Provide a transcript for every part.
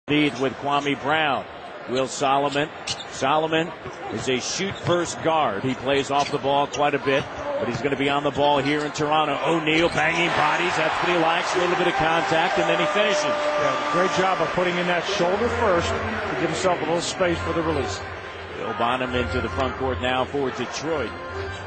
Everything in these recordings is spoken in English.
Lead with Kwame Brown. Will Solomon. Solomon is a shoot-first guard. He plays off the ball quite a bit, but he's going to be on the ball here in Toronto. O'Neal banging bodies. That's what he likes. A little bit of contact, and then he finishes. Yeah, great job of putting in that shoulder first to give himself a little space for the release. Will Bonham into the front court now for Detroit.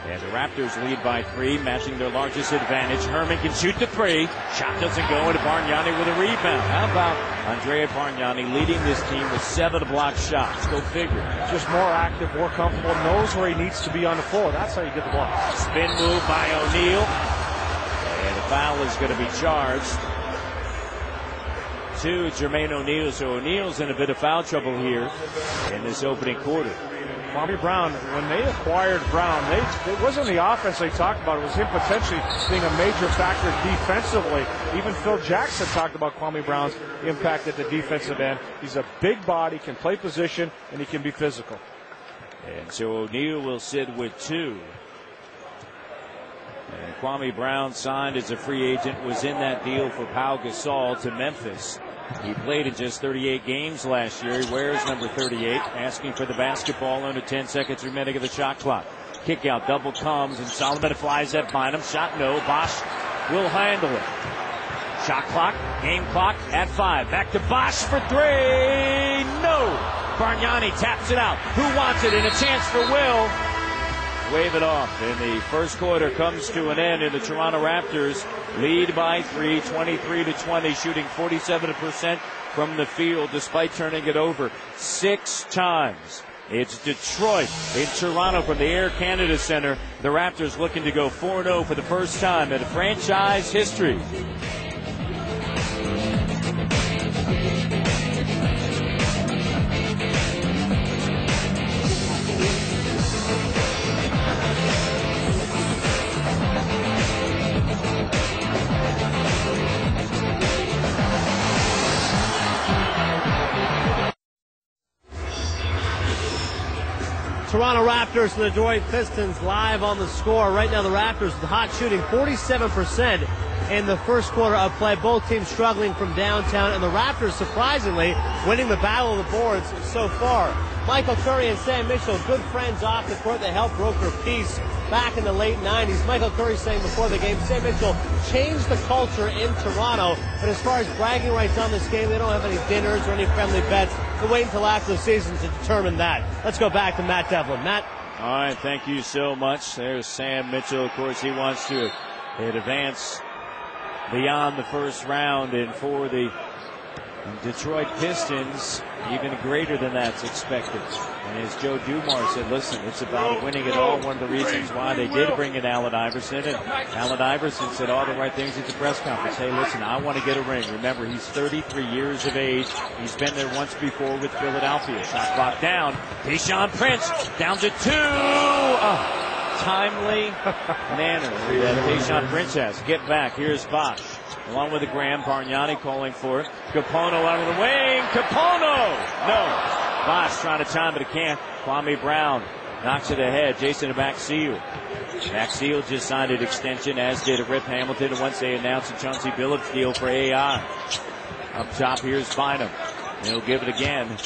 And the Raptors lead by 3, matching their largest advantage. Herman can shoot the 3. Shot doesn't go into Bargnani with a rebound. How about Andrea Bargnani leading this team with 7 blocked shots? Go figure. Just more active, more comfortable, knows where he needs to be on the floor. That's how you get the block. Spin move by O'Neal. And a foul is going to be charged to Jermaine O'Neal. So O'Neal's in a bit of foul trouble here in this opening quarter. Kwame Brown, when they acquired Brown, it wasn't the offense they talked about. It was him potentially being a major factor defensively. Even Phil Jackson talked about Kwame Brown's impact at the defensive end. He's a big body, can play position, and he can be physical. And so O'Neal will sit with 2. And Kwame Brown signed as a free agent, was in that deal for Pau Gasol to Memphis. He played in just 38 games last year. He wears number 38, asking for the basketball under 10 seconds remaining of the shot clock. Kick out, double comes, and Solomon flies at Bynum. Shot no. Bosch will handle it. Shot clock, game clock at 5. Back to Bosch for 3. No. Bargnani taps it out. Who wants it? And a chance for Will. Wave it off. And the first quarter comes to an end, and the Toronto Raptors lead by 3, 23-20, shooting 47% from the field despite turning it over 6 times. It's Detroit in Toronto from the Air Canada Center. The Raptors looking to go 4-0 for the first time in franchise history. Toronto Raptors and the Detroit Pistons live on the score. Right now the Raptors with hot shooting, 47% in the first quarter of play. Both teams struggling from downtown, and the Raptors surprisingly winning the battle of the boards so far. Michael Curry and Sam Mitchell, good friends off the court. They helped broker peace back in the late 90s. Michael Curry saying before the game, Sam Mitchell changed the culture in Toronto. But as far as bragging rights on this game, they don't have any dinners or any friendly bets. They'll wait until after the season to determine that. Let's go back to Matt Devlin. Matt? All right, thank you so much. There's Sam Mitchell. Of course, he wants to advance beyond the first round, and for the Detroit Pistons, even greater than that's expected. And as Joe Dumars said, listen, it's about winning it all. One of the reasons why they did bring in Allen Iverson, and Allen Iverson said all the right things at the press conference. Hey, listen, I want to get a ring. Remember, he's 33 years of age. He's been there once before with Philadelphia. Shot clock down. Tayshaun Prince down to 2. Timely manner that Tayshaun Prince has. Get back. Here's Bosch. Along with the Graham, Bargnani calling for it. Capono out of the wing. Capono! No. Bosch trying to time, but he can't. Kwame Brown knocks it ahead. Jason Maxfield. Maxfield just signed an extension, as did Rip Hamilton, once they announced a Chauncey Billups deal for AI. Up top, here's Bynum. He'll give it again.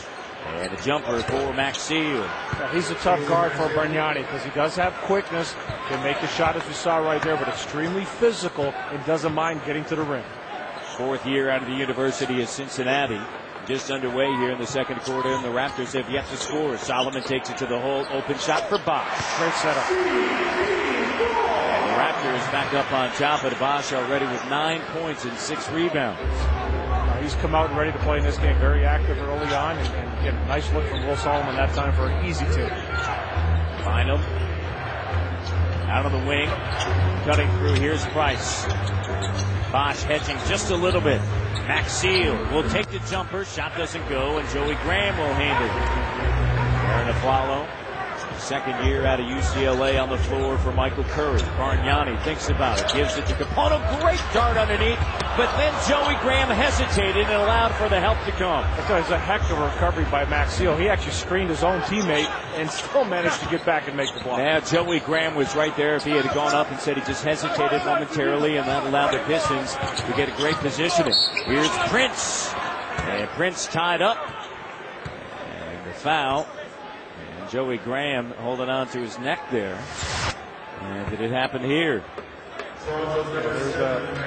And a jumper for Maxfield. He's a tough guard for Bargnani because he does have quickness, can make the shot as we saw right there, but extremely physical and doesn't mind getting to the rim. 4th year out of the University of Cincinnati. Just underway here in the second quarter, and the Raptors have yet to score. Solomon takes it to the hole. Open shot for Bosch. Great setup. And the Raptors back up on top, but Bosch already with 9 points and 6 rebounds. He's come out and ready to play in this game. Very active early on, and again, nice look from Will Solomon that time for an easy 2. Bynum out on the wing, cutting through. Here's Price. Bosch hedging just a little bit. Maxfield will take the jumper. Shot doesn't go, and Joey Graham will handle it. Aaron Aflalo, second year out of UCLA on the floor for Michael Curry. Bargnani thinks about it, gives it to Capono. Great dart underneath, but then Joey Graham hesitated and allowed for the help to come. That's a heck of a recovery by Maxfield. He actually screened his own teammate and still managed to get back and make the block. Yeah, Joey Graham was right there. If he had gone up and said he just hesitated momentarily, and that allowed the Pistons to get a great positioning. Here's Prince. And Prince tied up. And the foul. And Joey Graham holding on to his neck there. And did it happen here? There's